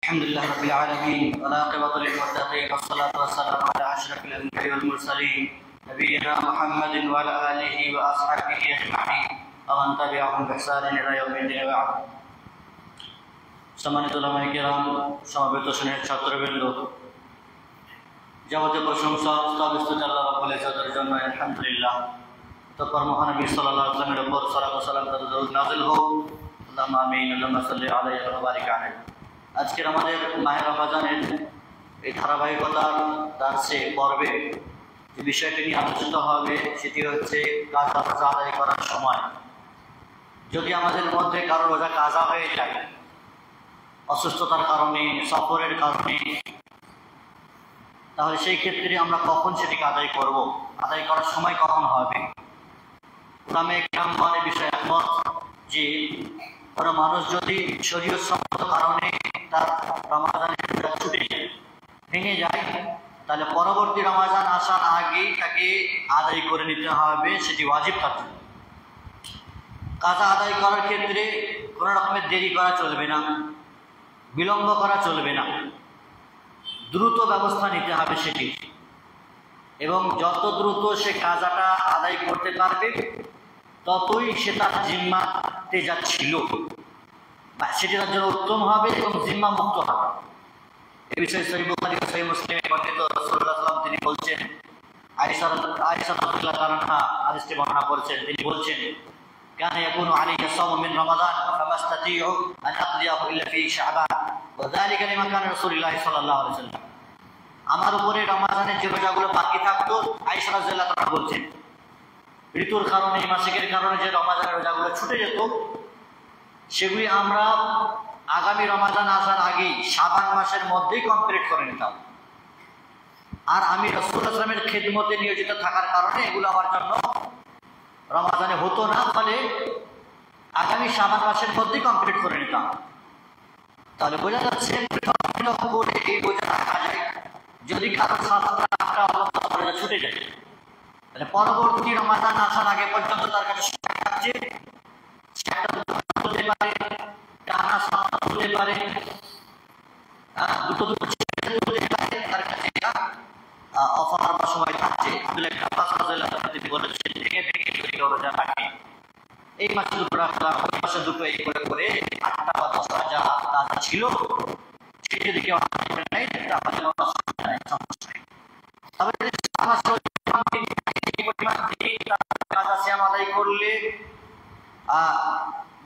الحمد لله رب العالمين والعاقبة للمتقين والصلاة والسلام على أشرف الأنبياء والمرسلين نبينا محمد وعلى آله وأصحابه أجمعين ومن تبعهم بإحسان إلى يوم الدين وبعد সম্মানিত উলামায়ে কিরাম, সমবেত স্নেহের ছাত্রবৃন্দ, যাবতীয় প্রশংসা স্তব আল্লাহ রাব্বুল ইজ্জতের জন্য। আলহামদুলিল্লাহ। তারপর মহানবী সাল্লাল্লাহু আলাইহি ওয়াসাল্লামের উপর সালাত ও সালাম তার দরুদ নাযিল হোক। আল্লাহুম্মা আমিন। আল্লাহুম্মা সাল্লি আলাইহি ওয়া বারিক আলাইহি। আজকের আমাদের মাহে রমজানের এই ধারাবাহিকতার দার্সে পর্বে যে বিষয়টি নিয়ে আলোচিত হবে সেটি হচ্ছে কাজা রোজা আদায় করার সময় যদি আমাদের মধ্যে কারো রোজা কাজা হয়ে যায়, অসুস্থতার কারণে, সফরের কারণে, তাহলে সেই ক্ষেত্রে আমরা কখন সেটিকে আদায় করব, আদায় করার সময় কখন হবে। উলামায়ে কিরাম এই বিষয়ে একমত যে কোনো মানুষ যদি শরীয়তসম্মত কারণে তার রমাদানের রোজা ছুটে যায়, ভেঙে যায়, তাহলে পরবর্তী রমাদান আসার আগেই তাকে আদায় করে নিতে হবে, সেটি ওয়াজিব তার জন্য। কাজা আদায় করার ক্ষেত্রে কোনো রকমের দেরি করা চলবে না, বিলম্ব করা চলবে না, দ্রুত ব্যবস্থা নিতে হবে সেটি। এবং যত দ্রুত সে কাজাটা আদায় করতে পারবে ততই সে তার জিম্মাতে যা ছিল সেটি তার জন্য উত্তম হবে এবং জিম্মা মুক্ত হবে। এ বিষয়ে সহিহ বুখারী ও সহিহ মুসলিমে বর্ণিত রাসূলুল্লাহ সাল্লাল্লাহু আলাইহি ওয়াসাল্লাম তিনি বলছেন, আয়েশা রাদিয়াল্লাহু তাআলা হাদিসটি বর্ণনা করেছেন, তিনি বলছেন, কানা ইয়াকুনু আলাইহি সাওমু মিন রমাদান ফামাস্তাতিউ আন আqdiyahu ইল্লা ফি শাবান ওয়া যালিকা লিমা কানা রাসূলুল্লাহ সাল্লাল্লাহু আলাইহি ওয়াসাল্লাম। আমার উপরে রমাদানের যে রোজাগুলো বাকি থাকতো, আয়েশা রাদিয়াল্লাহু তাআলা বলছেন, ঋতুর কারণে, মাসিকের কারণে যে রমাদানের রোজাগুলো ছুটে যেত সেগুলি আমরা আগামী রমাদান আসার আগেই শাবান মাসের মধ্যেই কমপ্লিট করে নিতাম। আর আমি রাসূলুল্লাহ সাল্লাল্লাহু আলাইহি ওয়াসাল্লামের খিদমতে নিয়োজিত থাকার কারণে এগুলো আমার জন্য রমাদানে হতো না, ফলে আগামী শাবান মাসের মধ্যেই কমপ্লিট করে নিতাম। তাহলে বোঝা যাচ্ছে এই বোঝা রাখা যায় যদি কারো 7-8টা রোজা ছুটে যায়, তাহলে পরবর্তী রমাদান আসার আগে পর্যন্ত তার কাছে সময় থাকছে, হতে পারে টানা সাত হতে পারে, দুটো তার কাছে অফার বা সময় থাকছে। তিনি বলেছেন ভেঙে ভেঙে যদি রোজা রাখে, এই মাসে দুটো রাখলাম, ওই মাসে দুটো, এই করে করে 8টা বা 10টা যা কাজ ছিল সেটি যদি কেউ নেয় তাহলে সমস্যা নেই। তবে কাজ আছে আদায় করলে,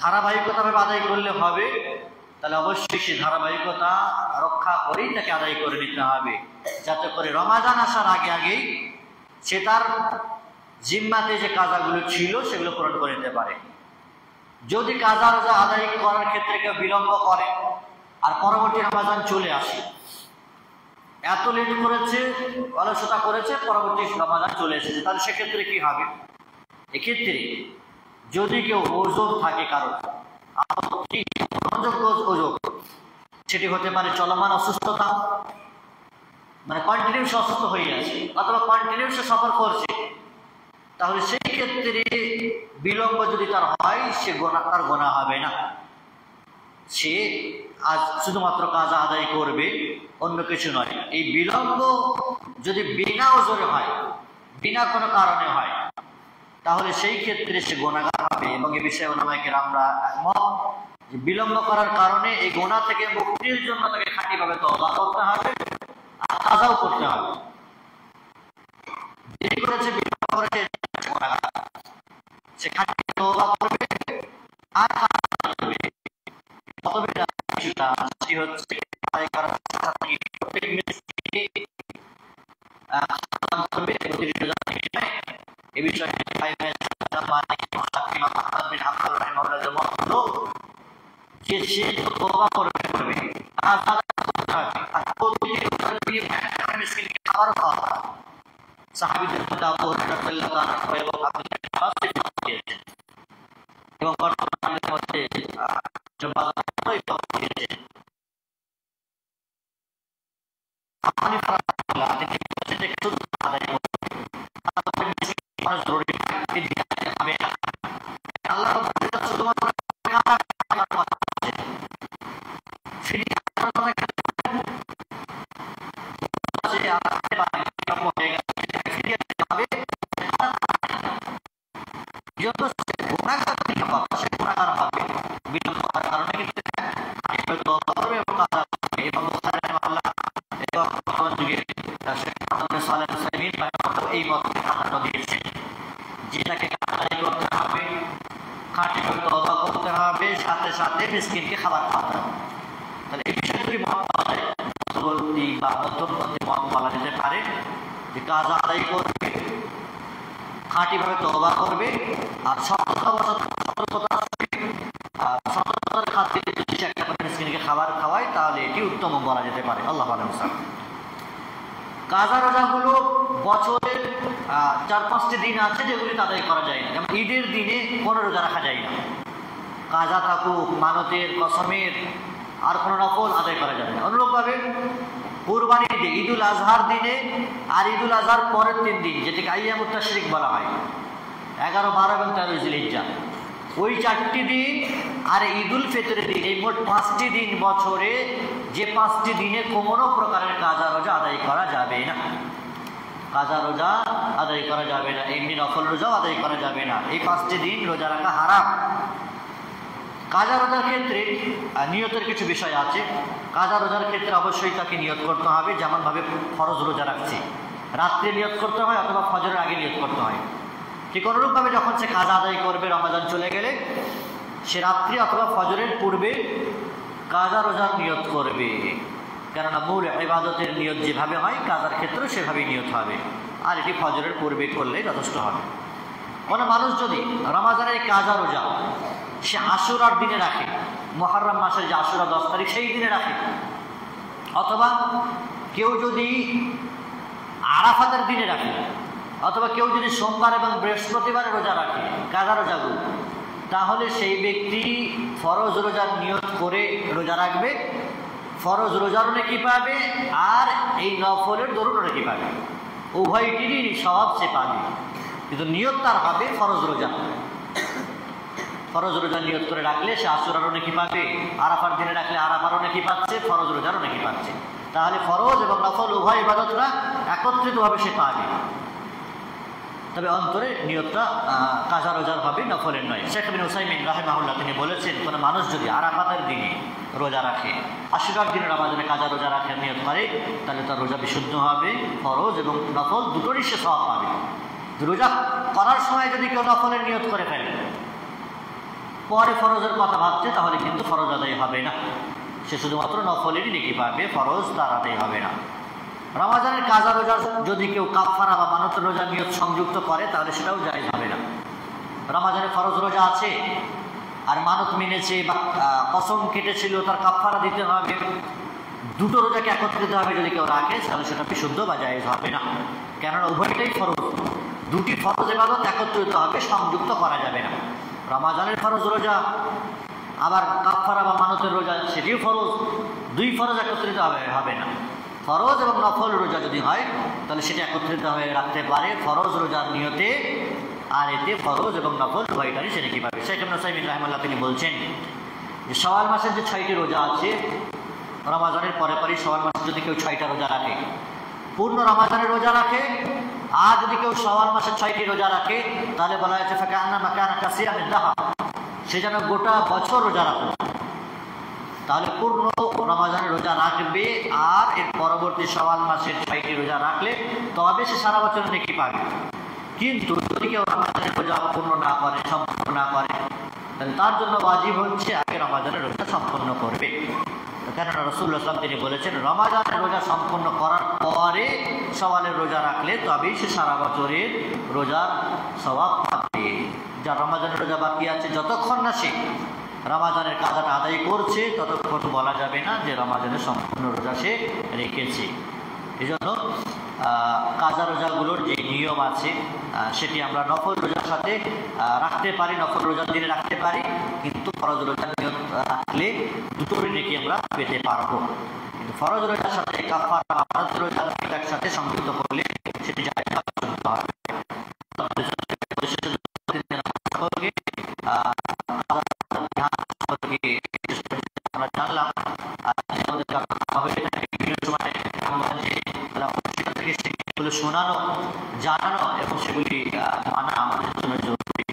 ধারাবাহিকতাভাবে আদায় করলে হবে, তাহলে অবশ্যই সে ধারাবাহিকতা রক্ষা করেই তাকে আদায় করে নিতে হবে, যাতে করে রমাদান আসার আগে আগেই সে তার জিম্মাতে যে কাজাগুলো ছিল সেগুলো পূরণ করে নিতে পারে। যদি কাজা রোজা আদায় করার ক্ষেত্রে কেউ বিলম্ব করে আর পরবর্তী রমাদান চলে আসে, এত লেট করেছে, অলসতা করেছে, পরবর্তী রমাদান চলে এসেছে, তাহলে সেক্ষেত্রে কি হবে? এক্ষেত্রে যদি কেউ ওজোর থাকে, কারো ওজোর, সেটি হতে পারে চলমান অসুস্থতা, মানে কন্টিনিউ অসুস্থ হয়ে আছে, অথবা কন্টিনিউ সে সফর করছে, তাহলে সেই ক্ষেত্রে বিলম্ব যদি তার হয় সে তার গোনা হবে না। সে আজ শুধুমাত্র কাজা আদায় করবে, অন্য কিছু নয়। এই বিলম্ব যদি বিনা ওজরে হয়, বিনা কোনো কারণে হয়, তাহলে সেই ক্ষেত্রে সে গুনাহগার হবে। এবং এই বিষয়ে উলামায়ে কেরামরা একমত যে বিলম্ব করার কারণে এই গুনাহ থেকে মুক্তির জন্য তাকে খাঁটিভাবে তওবা করতে হবে আর কাজাও করতে হবে। দেরি করেছে, বিলম্ব করেছে, গুনাহগার, সে খাঁটি তওবা করবে আর কাজা করবে। তবে সেটি হচ্ছে প্রত্যেক মিনিটে এ বিষয়ে যে সে তওবা করবে, খাবার খাওয়া সাহাবীদের মধ্যে আবু হুরায়রা রাদিয়াল্লাহু আনহু এবং আব্দুল্লাহ ইবনে আব্বাস দিয়েছেন, এবং বর্তমানে মধ্যে আল্লাহ বা মধ্যমপন্থী মত বলা যেতে পারে যে কাজা আদায় করবে, খাঁটিভাবে তওবা করবে, আর সতর্কতার খাতিরে যদি সে একটা মিসকিনকে খাবার খাওয়ায় তাহলে এটি উত্তম বলা যেতে পারে। আল্লাহ আলাম। কাজা রোজাগুলো বছরের 4-5টি দিন আছে যেগুলি আদায় করা যায় না, যেমন ঈদের দিনে কোনো রোজা রাখা যায় না। কাজা থাকুক, মানতের, কসমের, আর কোনো নফল আদায় করা যাবে না। অনুরূপভাবে কুরবানির দিন, ঈদুল আজহার দিনে আর ঈদুল আজহার পরের 3 দিন, যেটাকে আইয়ামুত তাশরিক বলা হয়, 11, 12 এবং 13 জিলহিজ্জা, ওই 4টি দিন আর ঈদুল ফিতরের দিন, এই মোট 5টি দিন বছরে, যে 5টি দিনে কোনো প্রকারের কাজা রোজা আদায় করা যাবে না। কাজা রোজা আদায় করা যাবে না, এমনি নফল রোজাও আদায় করা যাবে না। এই 5টি দিন রোজা রাখা হারাম। কাজা রোজার ক্ষেত্রে নিয়তের কিছু বিষয় আছে। কাজা রোজার ক্ষেত্রে অবশ্যই তাকে নিয়ত করতে হবে, যেমনভাবে ফরজ রোজা রাখছে, রাত্রে নিয়ত করতে হয় অথবা ফজরের আগে নিয়ত করতে হয়। ঠিক অনুরূপভাবে যখন সে কাজা আদায় করবে রমাদান চলে গেলে, সে রাত্রি অথবা ফজরের পূর্বে কাজা রোজার নিয়ত করবে, কেননা মূল ইবাদতের নিয়ত যেভাবে হয় কাজার ক্ষেত্রেও সেভাবেই নিয়ত হবে, আর এটি ফজরের পূর্বে করলেই যথেষ্ট হবে। কোনো মানুষ যদি রমাদানের কাজা রোজা সে আশুরার দিনে রাখে, মুহররম মাসের যে আশুরা 10 তারিখ সেই দিনে রাখে, অথবা কেউ যদি আরাফাতের দিনে রাখে, অথবা কেউ যদি সোমবার এবং বৃহস্পতিবারে রোজা রাখে কাজা রোজাগুলো, তাহলে সেই ব্যক্তি ফরজ রোজার নিয়ত করে রোজা রাখবে, ফরজ রোজারও নেকি পাবে আর এই নফলের দরুনও নেকি পাবে, উভয়টিরই সওয়াব সে পাবে। কিন্তু নিয়ত তার হবে ফরজ রোজা। ফরজ রোজা নিয়ত করে রাখলে সে আশুরারও নেকি পাবে, আরাফার দিনে রাখলে আরাফারও নেকি পাচ্ছে, ফরজ রোজারও নেকি পাচ্ছে। তাহলে ফরজ এবং নফল উভয় ইবাদতটা একত্রিতভাবে সে পাবে, তবে অন্তরে নিয়তটা কাজা রোজার হবে, নফলের নয়। শেখ ইবনে উসাইমিন রাহিমাহুল্লাহ তিনি বলেছেন, কোনো মানুষ যদি আরাফাতের দিনে রোজা রাখে, আশুরার দিনে রমাদানে কাজা রোজা রাখে নিয়ত করে, তাহলে তার রোজা বিশুদ্ধ হবে, ফরজ এবং নফল দুটোরই সে সওয়াব পাবে। রোজা করার সময় যদি কেউ নফলের নিয়ত করে ফেলে, পরে ফরজের কথা ভাবছে, তাহলে কিন্তু ফরজ আদায় হবে না, সে শুধুমাত্র নফলেরই নেকি পাবে, ফরজ তার আদায় হবে না। রমাদানের কাজা রোজা যদি কেউ কাফারা বা মানতের রোজা নিয়ত সংযুক্ত করে, তাহলে সেটাও জায়েজ হবে না। রমাদানের ফরজ রোজা আছে আর মানত মেনেছে বা কসম কেটেছিল, তার কাফারা দিতে হবে, দুটো রোজাকে একত্রিত হবে যদি কেউ রাখে, তাহলে সেটা বিশুদ্ধ বা জায়েজ হবে না, কেননা উভয়টাই ফরজ। দুটি ফরজ ইবাদত একত্রিত হবে, সংযুক্ত করা যাবে না। রমাদানের ফরজ রোজা আবার কাফারা বা মানতের রোজা, সেটিও ফরজ, দুই ফরজ একত্রিত হবে না। ফরজ এবং নফল রোজা যদি হয় তাহলে সেটা একত্রিত হয়ে রাখতে পারে ফরজ রোজার নিয়তে, আর এতে ফরজ এবং নফল উভয়টারই সে নেকি পাবে। শেখ ইবনে উসাইমিন রাহিমাহুল্লাহ তিনি বলছেন যে শাওয়াল মাসের যে 6টি রোজা আছে, রমাদানের পরে পরই শাওয়াল মাসে যদি কেউ 6টা রোজা রাখে, পূর্ণ রমাদানের রোজা রাখে, আর যদি কেউ শাওয়াল মাসের 6টি রোজা রাখে, তাহলে বলা হয়েছে ফাকান্নামা কানা কাসিয়ামিদ দাহর, সে যেন গোটা বছর রোজা রাখে। তাহলে পূর্ণ রমাদানের রোজা রাখবে, আর এর পরবর্তী শাওয়াল মাসের 6টি রোজা রাখলে তবে সে সারা বছর নেকি পাবে। কিন্তু যদি কেউ রমাদানের রোজা পূর্ণ না করে, সম্পূর্ণ না করে, তাহলে তার জন্য ওয়াজিব হচ্ছে আগে রমাদানের রোজা সম্পন্ন করবে, কেননা রাসূলুল্লাহ সাল্লাল্লাহু আলাইহি ওয়াসাল্লাম তিনি বলেছেন, রমাদানের রোজা সম্পন্ন করার পরে শাওয়ালের রোজা রাখলে তবেই সে সারা বছরের রোজার সওয়াব পাবে। যার রমাদানের রোজা বাকি আছে, যতক্ষণ না সে রমাদানের কাজাটা আদায় করছে, ততক্ষণ বলা যাবে না যে রমাদানের সম্পূর্ণ রোজা সে রেখেছে। এই জন্য কাজা রোজাগুলোর যে নিয়ম আছে সেটি আমরা নফল রোজার সাথে রাখতে পারি, নফল রোজার দিনে রাখতে পারি, কিন্তু ফরজ রোজার নিয়ম রাখলে দুটোরই নেকি আমরা পেতে পারবো। কিন্তু ফরজ রোজার সাথে কাফারা বা মানতের রোজার একসাথে সংযুক্ত করলে সেটি জায়েজ হবে। আমরা জানলাম শোনানো, জানানো এবং সেগুলি মানা আমাদের জন্য জরুরি।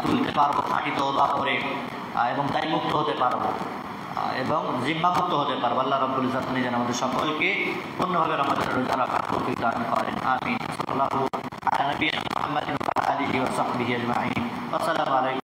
তুলতে পারবো খাঁটি তওবা করে, এবং দায়মুক্ত হতে পারবো এবং জিম্মামুক্ত হতে পারবো। আল্লাহ রাব্বুল ইজ্জত যেন আমাদের সকলকে পূর্ণভাবে রমাদানের রোজা রাখার তৌফিক দান করেন। আমিন। সাল্লাল্লাহু আলা নবিয়িনা মুহাম্মাদিন ওয়া আলিহি ওয়া সাহবিহি আজমাইন। আসসালামু আলাইকুম।